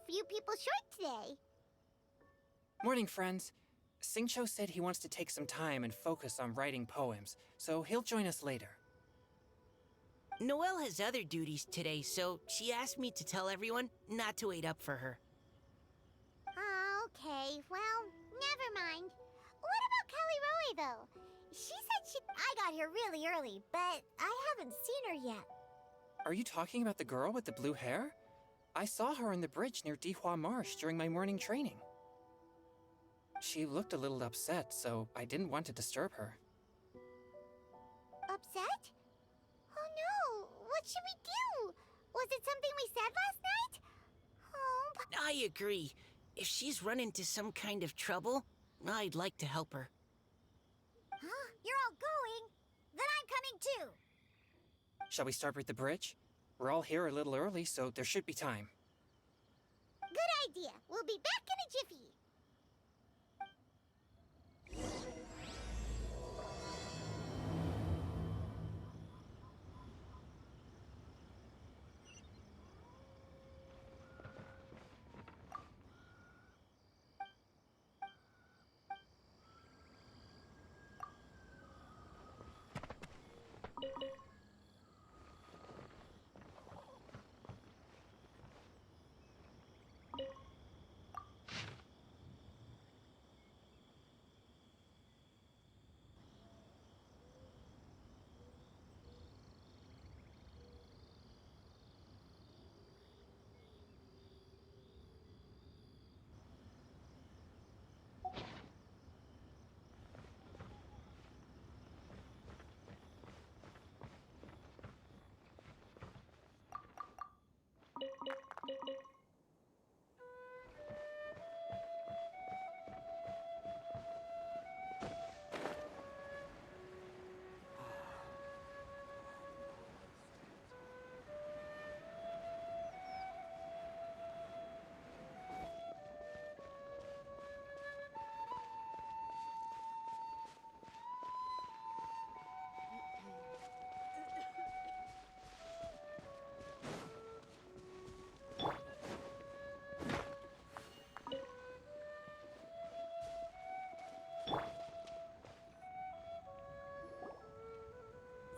few people short today. Morning, friends. Singcho said he wants to take some time and focus on writing poems, so he'll join us later. Noelle has other duties today, so she asked me to tell everyone not to wait up for her. Oh, okay. Well, never mind. What about Callie Roy, though? She said I got here really early, but I haven't seen her yet. Are you talking about the girl with the blue hair? I saw her on the bridge near Dihua Marsh during my morning training. She looked a little upset, so I didn't want to disturb her. Upset? Oh no! What should we do? Was it something we said last night? Oh, but... I agree. If she's run into some kind of trouble, I'd like to help her. Huh? You're all going? Then I'm coming too. Shall we start with the bridge? We're all here a little early, so there should be time. Good idea. We'll be back in a jiffy.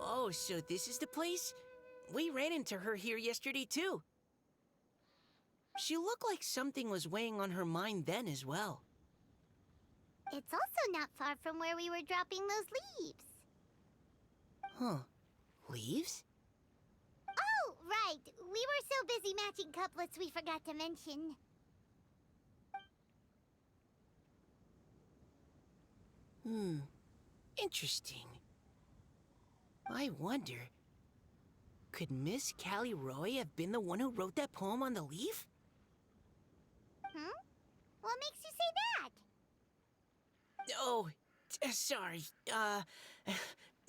Oh, so this is the place? We ran into her here yesterday, too. She looked like something was weighing on her mind then as well. It's also not far from where we were dropping those leaves. Huh. Leaves? Oh, right. We were so busy matching couplets we forgot to mention. Interesting. I wonder, could Miss Callie Roy have been the one who wrote that poem on the leaf? What makes you say that? Oh, sorry.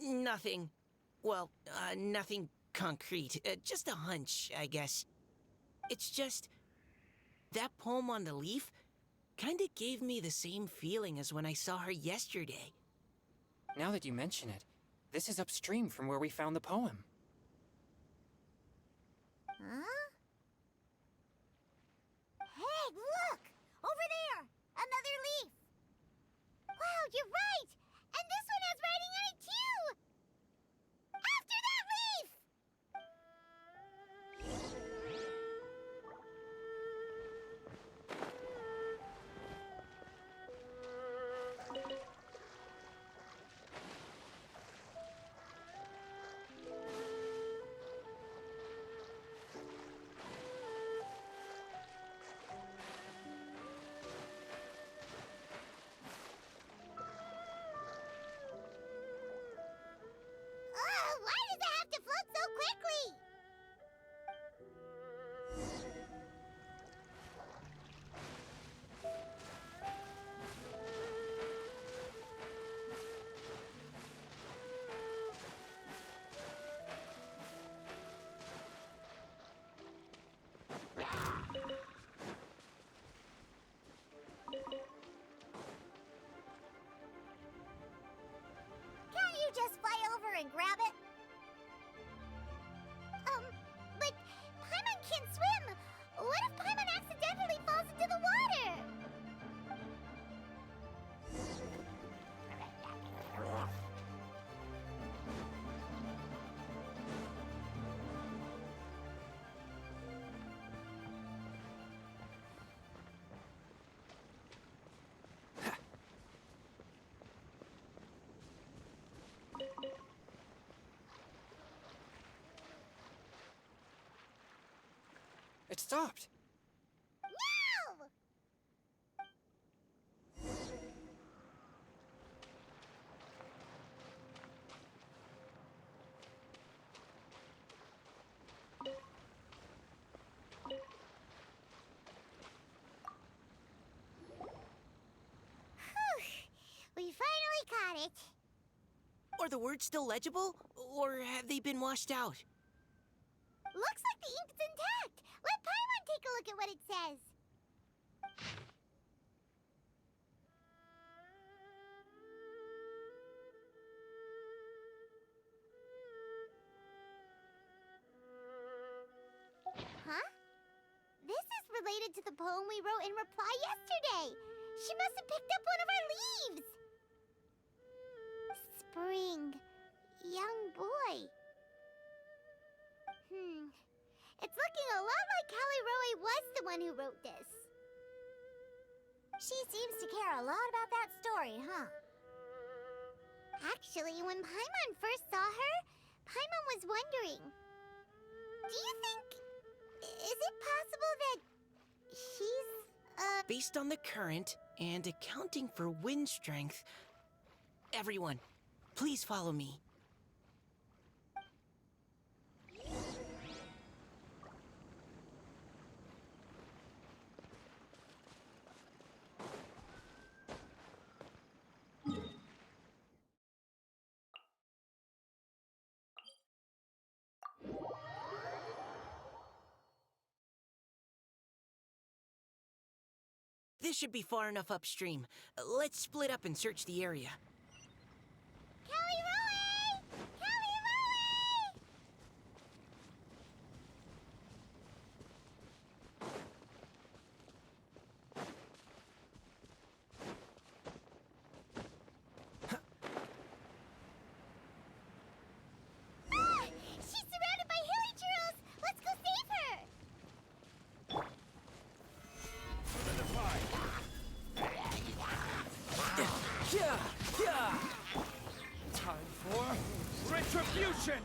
Nothing. Well, nothing concrete. Just a hunch, I guess. It's just, that poem on the leaf kinda gave me the same feeling as when I saw her yesterday. Now that you mention it, this is upstream from where we found the poem. Huh? Hey, look! Over there! Another leaf! Wow, you're right! And this one has writing on it too! After that leaf! Why does it have to float so quickly? Can't you just fly over and grab it? But Paimon can't swim. What if Paimon accidentally stopped. No! We finally caught it. Are the words still legible, or have they been washed out? Looks like the ink's intact. Let Paimon take a look at what it says. Huh? This is related to the poem we wrote in reply yesterday. She must have picked up one of our leaves. Spring. Young boy. It's looking a lot like Callie Roe was the one who wrote this. She seems to care a lot about that story, huh? Actually, when Paimon first saw her, Paimon was wondering, do you think... is it possible that she's, Based on the current and accounting for wind strength, everyone, please follow me. This should be far enough upstream. Let's split up and search the area. Callie Roe! Callie Roe! Ah! She's surrounded by hilly churls! Let's go save her! Time for retribution!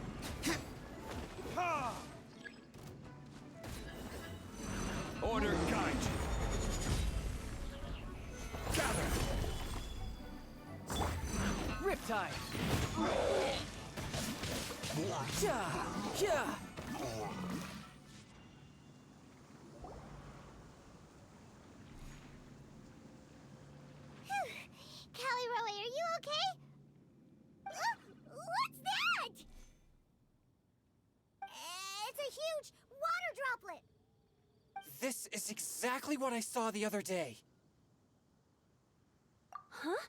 Ha! Order guide you. Gather! Riptide! Yeah! Yeah! Callie Roe, are you okay? What's that? It's a huge water droplet. This is exactly what I saw the other day. Huh?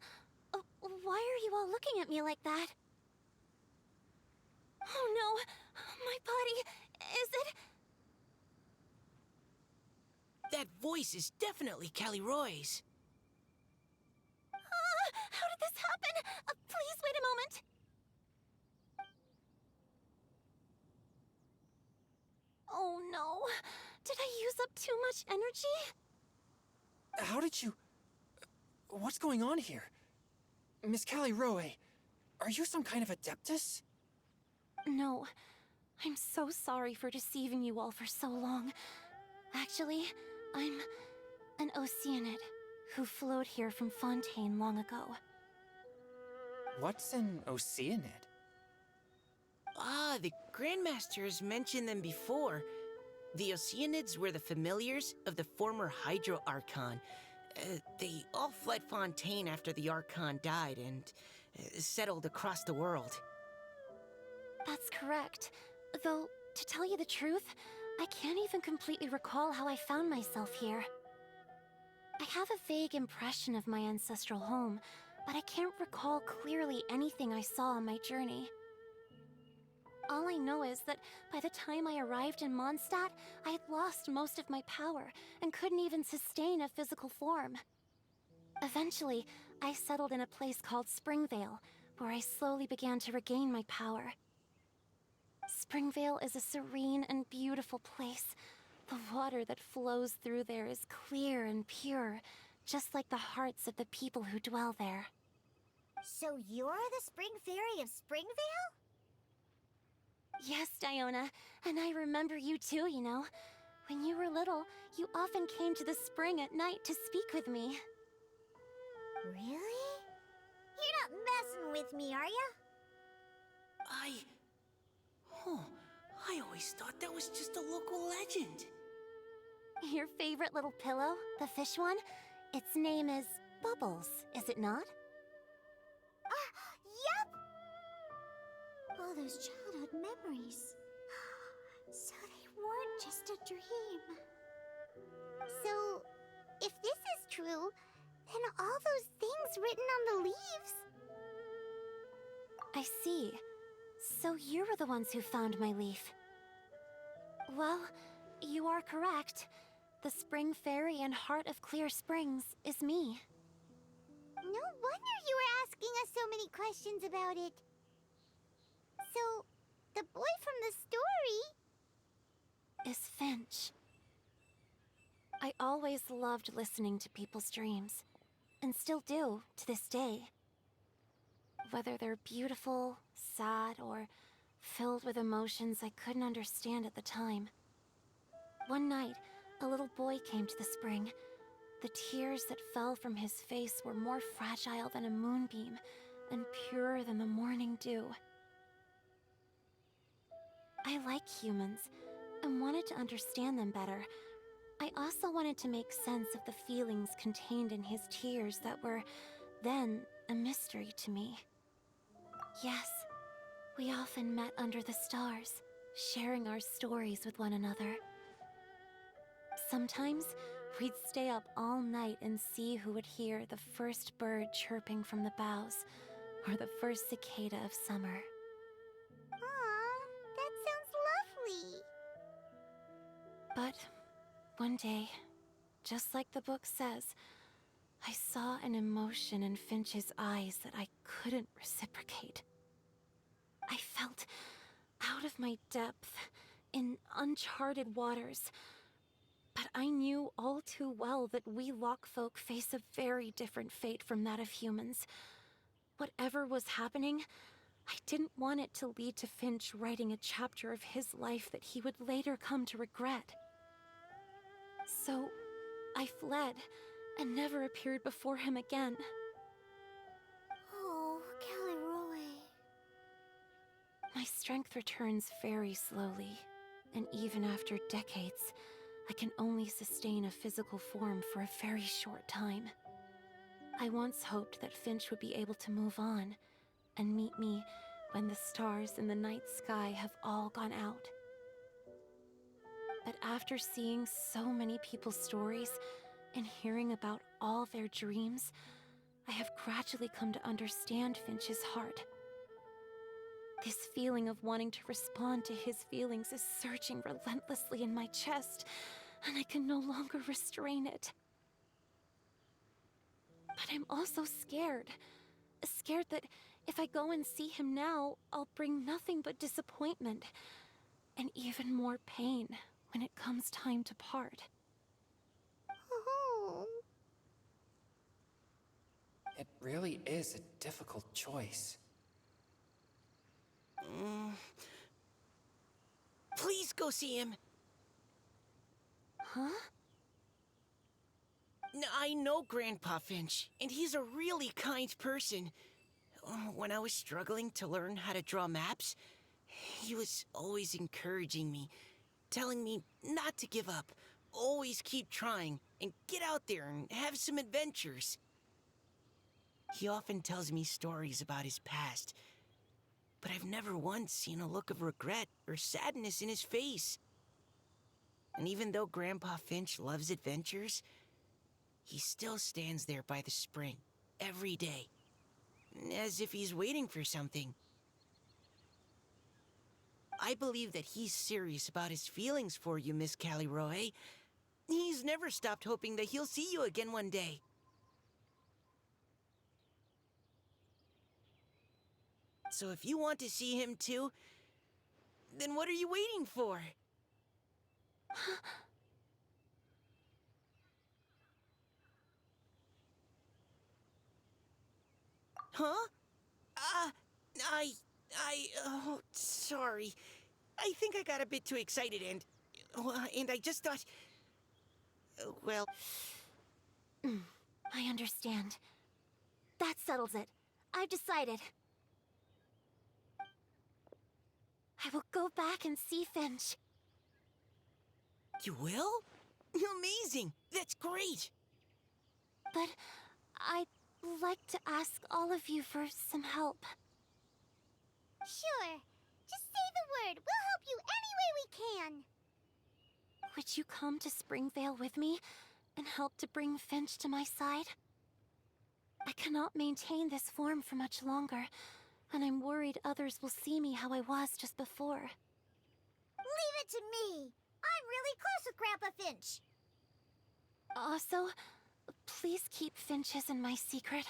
Why are you all looking at me like that? Oh no, my body, is it? That voice is definitely Callie Roy's. How did this happen? Please wait a moment. Oh no, did I use up too much energy? How did you... What's going on here? Miss Callie Roe, are you some kind of adeptus? No, I'm so sorry for deceiving you all for so long. Actually, I'm an Oceanid who flowed here from Fontaine long ago. What's an Oceanid? Ah, the Grandmaster has mentioned them before. The Oceanids were the familiars of the former Hydro Archon. They all fled Fontaine after the Archon died and settled across the world. That's correct. Though, to tell you the truth, I can't even completely recall how I found myself here. I have a vague impression of my ancestral home, but I can't recall clearly anything I saw on my journey. All I know is that by the time I arrived in Mondstadt, I had lost most of my power and couldn't even sustain a physical form. Eventually, I settled in a place called Springvale, where I slowly began to regain my power. Springvale is a serene and beautiful place. The water that flows through there is clear and pure, just like the hearts of the people who dwell there. So you're the Spring Fairy of Springvale? Yes, Diona, and I remember you too, you know. When you were little, you often came to the spring at night to speak with me. Really? You're not messing with me, are ya? Oh, I always thought that was just a local legend. Your favorite little pillow, the fish one? Its name is Bubbles, is it not? Yep! All those childhood memories. So they weren't just a dream. So, if this is true, then all those things written on the leaves... I see. So you were the ones who found my leaf. Well, you are correct. The Spring Fairy and Heart of Clear Springs is me. No wonder you were asking us so many questions about it. So, the boy from the story... Is Finch. I always loved listening to people's dreams, and still do to this day. Whether they're beautiful, sad, or filled with emotions I couldn't understand at the time. One night, a little boy came to the spring. The tears that fell from his face were more fragile than a moonbeam, and purer than the morning dew. I like humans, and wanted to understand them better. I also wanted to make sense of the feelings contained in his tears that were, then, a mystery to me. Yes, we often met under the stars, sharing our stories with one another. Sometimes, we'd stay up all night and see who would hear the first bird chirping from the boughs, or the first cicada of summer. Aw, that sounds lovely. But one day, just like the book says, I saw an emotion in Finch's eyes that I couldn't reciprocate. I felt out of my depth, in uncharted waters. But I knew all too well that we Lockfolk face a very different fate from that of humans. Whatever was happening, I didn't want it to lead to Finch writing a chapter of his life that he would later come to regret. So, I fled, and never appeared before him again. Oh, Caliroe. My strength returns very slowly, and even after decades, I can only sustain a physical form for a very short time. I once hoped that Finch would be able to move on, and meet me when the stars in the night sky have all gone out. But after seeing so many people's stories, and hearing about all their dreams, I have gradually come to understand Finch's heart. This feeling of wanting to respond to his feelings is surging relentlessly in my chest, and I can no longer restrain it. But I'm also scared. Scared that if I go and see him now, I'll bring nothing but disappointment, and even more pain when it comes time to part. Oh. It really is a difficult choice. Please go see him. Huh? I know Grandpa Finch, and he's a really kind person. When I was struggling to learn how to draw maps, he was always encouraging me, telling me not to give up, always keep trying, and get out there and have some adventures. He often tells me stories about his past, but I've never once seen a look of regret or sadness in his face. And even though Grandpa Finch loves adventures, he still stands there by the spring every day, as if he's waiting for something. I believe that he's serious about his feelings for you, Miss Caliroe. He's never stopped hoping that he'll see you again one day. So if you want to see him too, then what are you waiting for? Huh? Oh, sorry. I think I got a bit too excited and... And I just thought... well... I understand. That settles it. I've decided. I will go back and see Finch. You will? Amazing! That's great! But I'd like to ask all of you for some help. Sure. Just say the word. We'll help you any way we can. Would you come to Springvale with me and help to bring Finch to my side? I cannot maintain this form for much longer, and I'm worried others will see me how I was just before. Leave it to me. I'm really close with Grandpa Finch. Also, please keep Finch's in my secret.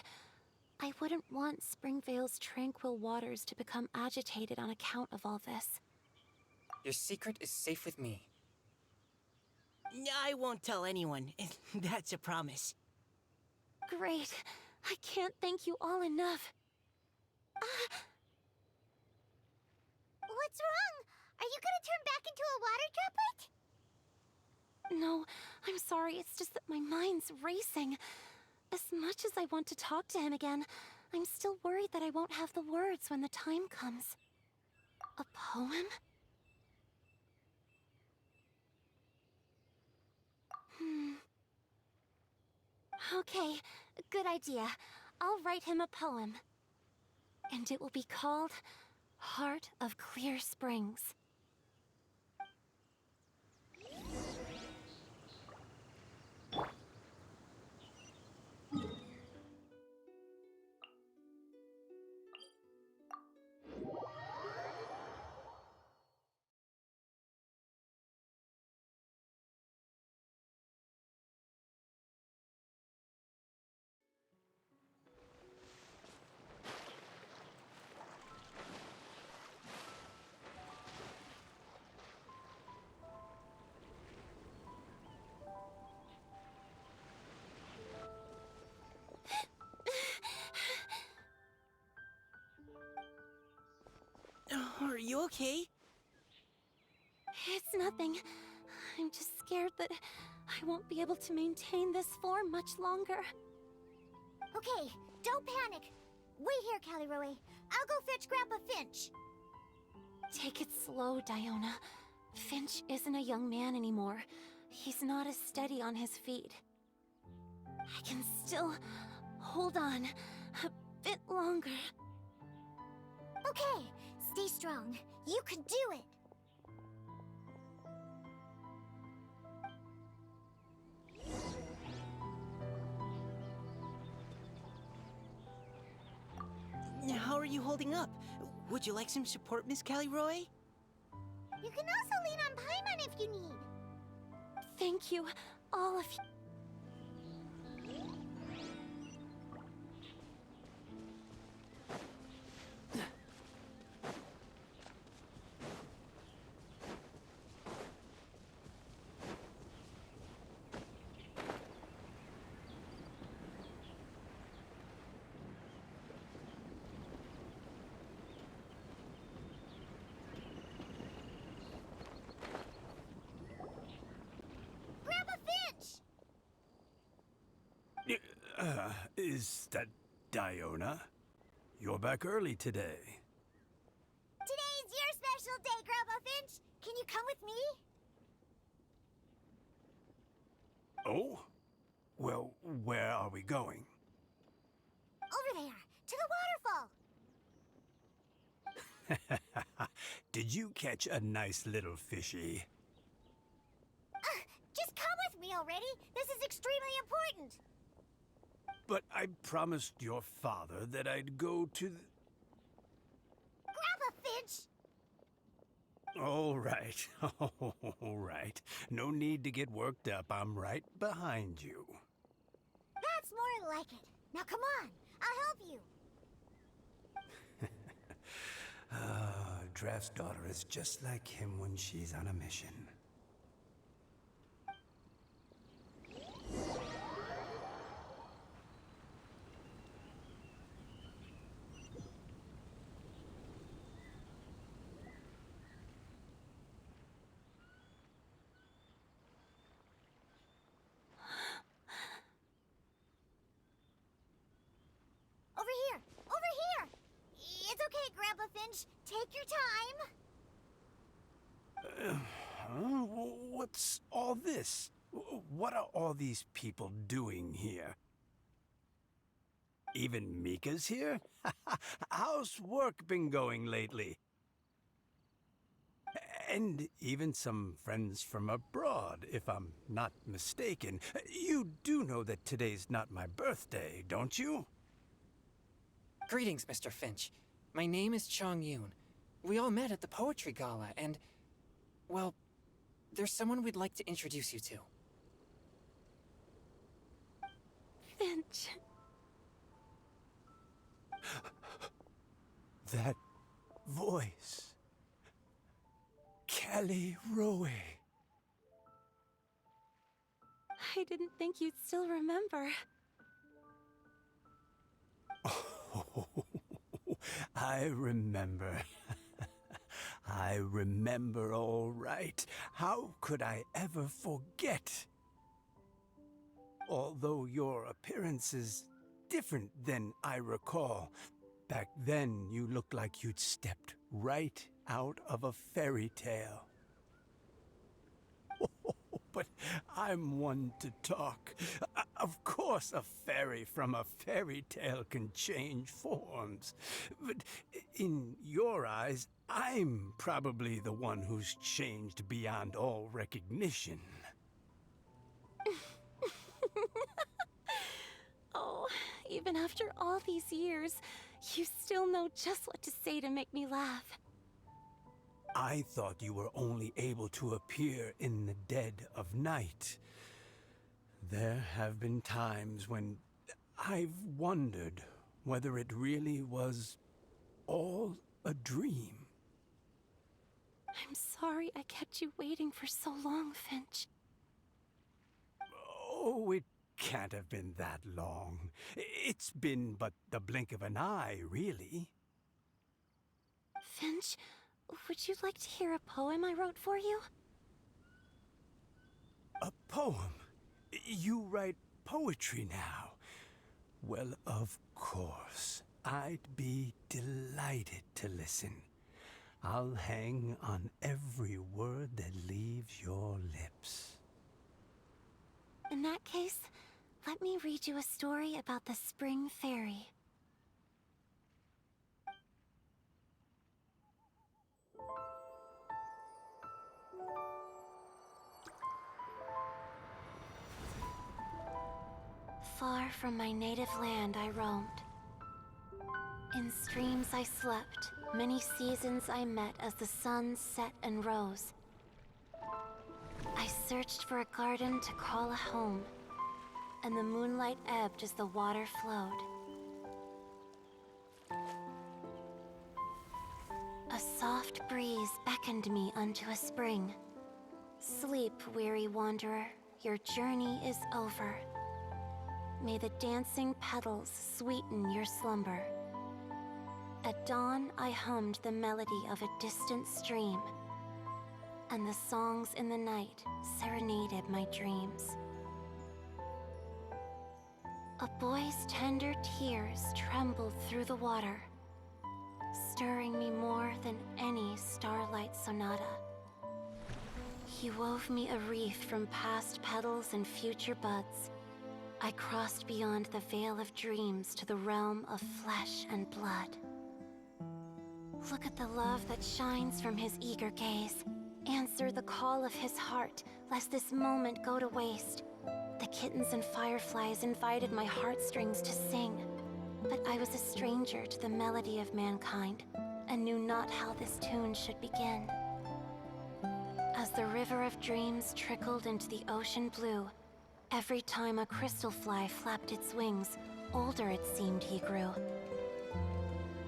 I wouldn't want Springvale's tranquil waters to become agitated on account of all this. Your secret is safe with me. I won't tell anyone. That's a promise. Great. I can't thank you all enough. What's wrong? Are you gonna turn back into a water droplet? No, I'm sorry. It's just that my mind's racing. As much as I want to talk to him again, I'm still worried that I won't have the words when the time comes. A poem? Okay, good idea. I'll write him a poem. And it will be called Heart of Clear Springs. Are you okay? It's nothing. I'm just scared that I won't be able to maintain this form much longer. Okay, don't panic. Wait here, Caliroe. I'll go fetch Grandpa Finch. Take it slow, Diona. Finch isn't a young man anymore. He's not as steady on his feet. I can still hold on a bit longer. Okay, stay strong. You can do it. How are you holding up? Would you like some support, Miss Caliroe? You can also lean on Paimon if you need. Thank you, all of you. Grandpa Finch! Is that Diona? You're back early today. Today's your special day, Grandpa Finch. Can you come with me? Oh? Well, where are we going? Over there, to the waterfall. Did you catch a nice little fishy? Just come with me already. This is extremely important. But I promised your father that I'd go to the... Grandpa Finch! All right. All right. No need to get worked up. I'm right behind you. That's more like it. Now come on, I'll help you. Draft's daughter is just like him when she's on a mission. Finch. Take your time. What's all this? What are all these people doing here? Even Mika's here? How's work been going lately? And even some friends from abroad, if I'm not mistaken. You do know that today's not my birthday, don't you? Greetings, Mr. Finch. My name is Chong Yoon. We all met at the poetry gala, and, well, there's someone we'd like to introduce you to. Finch. That voice. Kelly Rowe. I didn't think you'd still remember. Oh, I remember. I remember all right. How could I ever forget? Although your appearance is different than I recall, back then you looked like you'd stepped right out of a fairy tale. But I'm one to talk. Of course a fairy from a fairy tale can change forms. But in your eyes, I'm probably the one who's changed beyond all recognition. Oh, even after all these years, you still know just what to say to make me laugh. I thought you were only able to appear in the dead of night. There have been times when I've wondered whether it really was all a dream. I'm sorry I kept you waiting for so long, Finch. Oh, it can't have been that long. It's been but the blink of an eye, really. Finch, would you like to hear a poem I wrote for you? A poem? You write poetry now? Well, of course. I'd be delighted to listen. I'll hang on every word that leaves your lips. In that case, let me read you a story about the Spring Fairy. Far from my native land I roamed. In streams I slept, many seasons I met as the sun set and rose. I searched for a garden to call a home, and the moonlight ebbed as the water flowed. A soft breeze beckoned me unto a spring. Sleep, weary wanderer, your journey is over. May the dancing petals sweeten your slumber. At dawn, I hummed the melody of a distant stream, and the songs in the night serenaded my dreams. A boy's tender tears trembled through the water, stirring me more than any starlight sonata. He wove me a wreath from past petals and future buds. I crossed beyond the veil of dreams to the realm of flesh and blood. Look at the love that shines from his eager gaze. Answer the call of his heart, lest this moment go to waste. The kittens and fireflies invited my heartstrings to sing, but I was a stranger to the melody of mankind, and knew not how this tune should begin. As the river of dreams trickled into the ocean blue, every time a crystal fly flapped its wings, older it seemed he grew.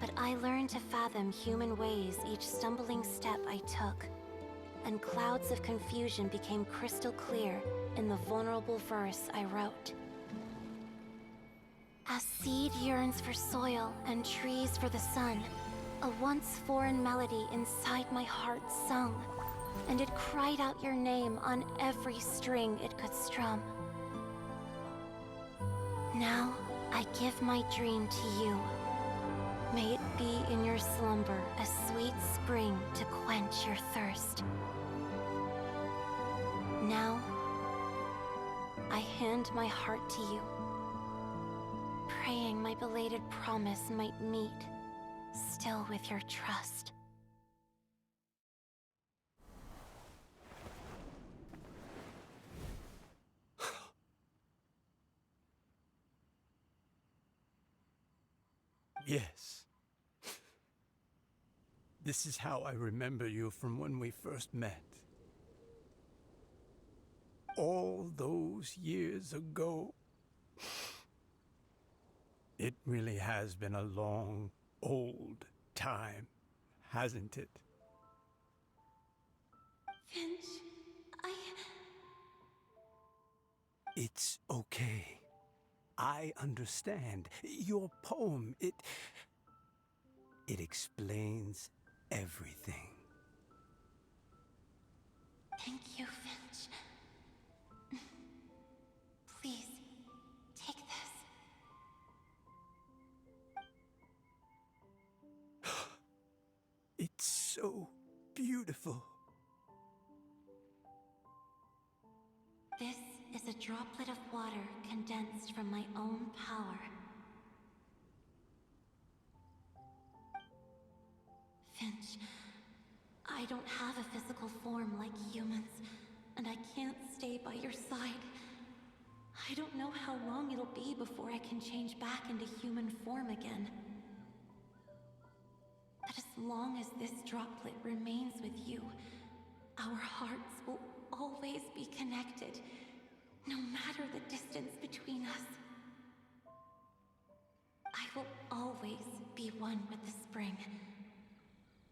But I learned to fathom human ways each stumbling step I took, and clouds of confusion became crystal clear in the vulnerable verse I wrote. As seed yearns for soil and trees for the sun, a once foreign melody inside my heart sung, and it cried out your name on every string it could strum. Now, I give my dream to you. May it be in your slumber a quench your thirst. Now, I hand my heart to you, praying my belated promise might meet, still with your trust. Yes. This is how I remember you from when we first met. All those years ago. It really has been a long, old time, hasn't it? Finch, It's okay. I understand. Your poem, it explains everything. Thank you, Finch. Please, take this. It's so beautiful. This is a droplet of water condensed from my own power. Finch, I don't have a physical form like humans, and I can't stay by your side. I don't know how long it'll be before I can change back into human form again. But as long as this droplet remains with you, our hearts will always be connected, no matter the distance between us. I will always be one with the spring.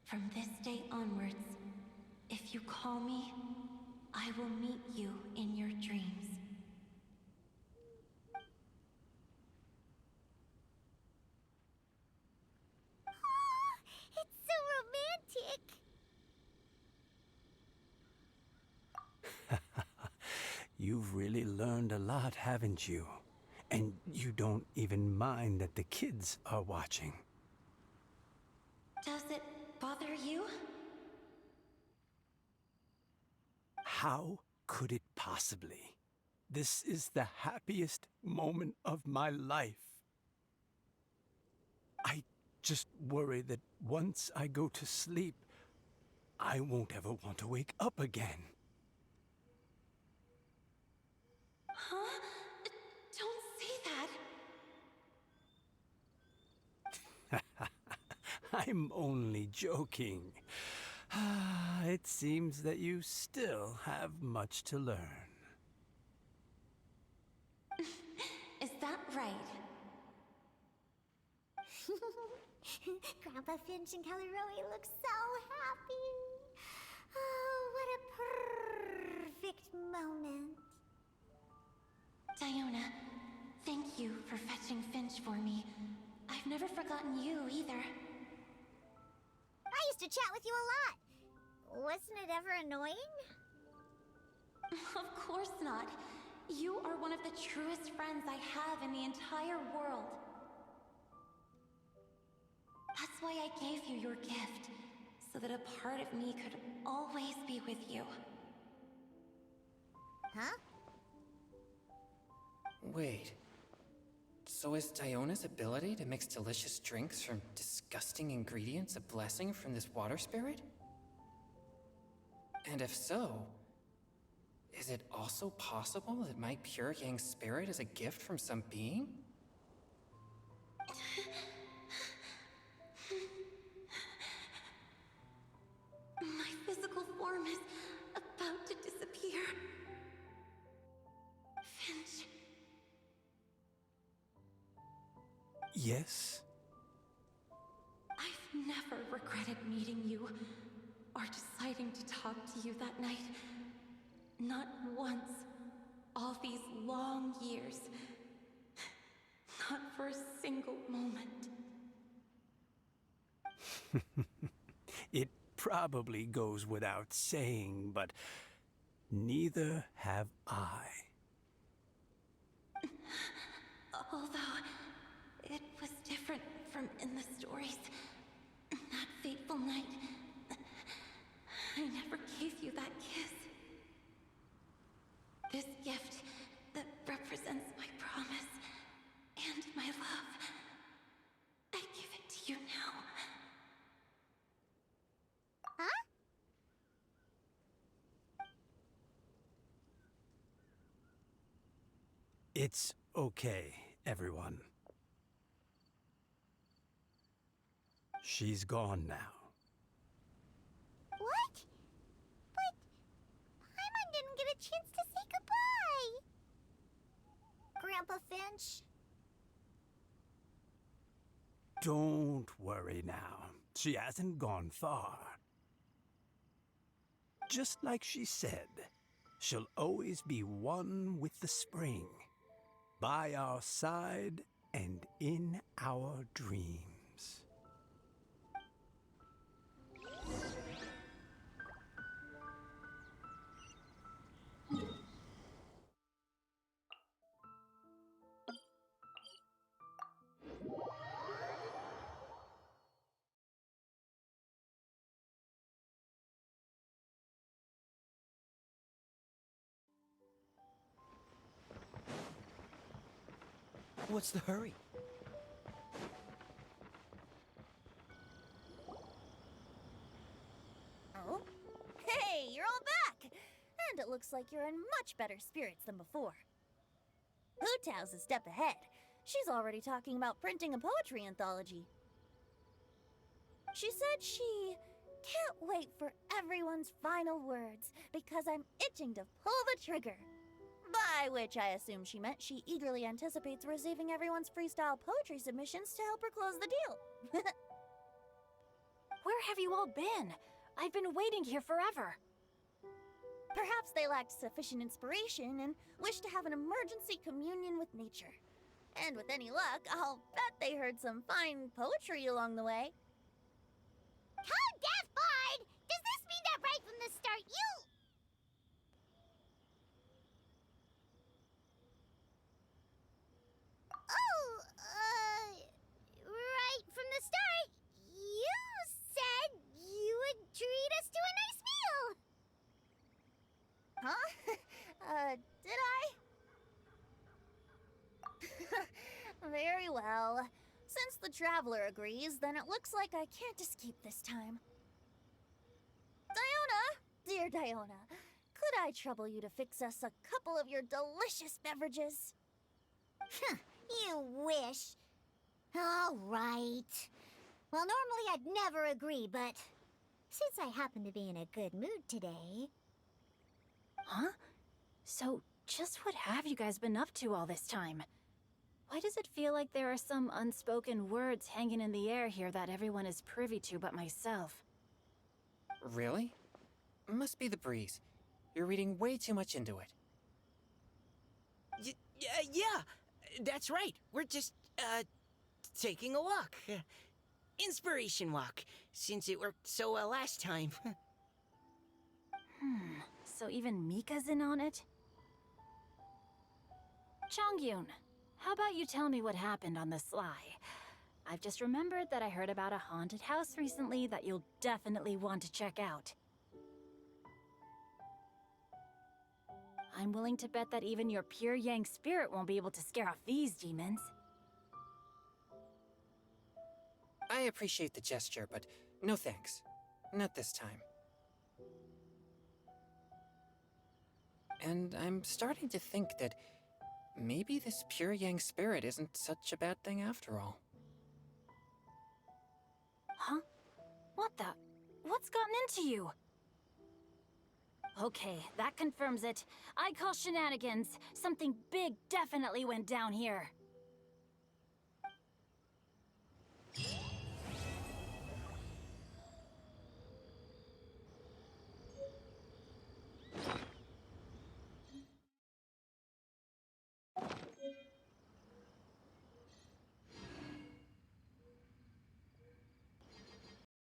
From this day onwards, if you call me, I will meet you in your dreams. It's so romantic. You've really learned a lot, haven't you? And you don't even mind that the kids are watching. Does it bother you? How could it possibly? This is the happiest moment of my life. I just worry that once I go to sleep, I won't ever want to wake up again. Huh? Don't say that. I'm only joking. It seems that you still have much to learn. Is that right? Grandpa Finch and Caleroe look so happy. Oh, what a perfect moment. Diona, thank you for fetching Finch for me. I've never forgotten you either. I used to chat with you a lot. Wasn't it ever annoying? Of course not. You are one of the truest friends I have in the entire world. That's why I gave you your gift, so that a part of me could always be with you. Huh? Wait. So is Diona's ability to mix delicious drinks from disgusting ingredients a blessing from this water spirit? And if so, is it also possible that my pure yang spirit is a gift from some being? My physical form is about to disappear. Finch. Yes? I've never regretted meeting you, or deciding to talk to you that night. Not once, all these long years. Not for a single moment. It probably goes without saying, but neither have I. Although, it was different from in the stories. That fateful night, you know? Huh? It's okay, everyone. She's gone now. What? But Paimon didn't get a chance to say goodbye. Grandpa Finch? Don't worry now. She hasn't gone far. Just like she said, she'll always be one with the spring, by our side and in our dreams. What's the hurry? Oh? Hey, you're all back! And it looks like you're in much better spirits than before. Hu-Tao's a step ahead. She's already talking about printing a poetry anthology. She said she can't wait for everyone's final words because I'm itching to pull the trigger. By which I assume she meant she eagerly anticipates receiving everyone's freestyle poetry submissions to help her close the deal. Where have you all been? I've been waiting here forever. Perhaps they lacked sufficient inspiration and wished to have an emergency communion with nature. And with any luck, I'll bet they heard some fine poetry along the way. Code Death Bard! Does this mean that right from the start you... Oh, right from the start, you said you would treat us to a nice meal! Huh? Did I? Very well. Since the Traveler agrees, then it looks like I can't escape this time. Diona, dear Diona, could I trouble you to fix us a couple of your delicious beverages? You wish. All right. Well, normally I'd never agree, but since I happen to be in a good mood today... Huh? So, just what have you guys been up to all this time? Why does it feel like there are some unspoken words hanging in the air here that everyone is privy to but myself? Really? Must be the breeze. You're reading way too much into it. Yeah, that's right. We're just, taking a walk. Inspiration walk, since it worked so well last time. So even Mika's in on it? Chongyun, how about you tell me what happened on the sly? I've just remembered that I heard about a haunted house recently that you'll definitely want to check out. I'm willing to bet that even your pure Yang spirit won't be able to scare off these demons. I appreciate the gesture, but no thanks. Not this time. And I'm starting to think that maybe this pure Yang spirit isn't such a bad thing after all. Huh? What the? What's gotten into you? Okay, that confirms it. I call shenanigans. Something big definitely went down here.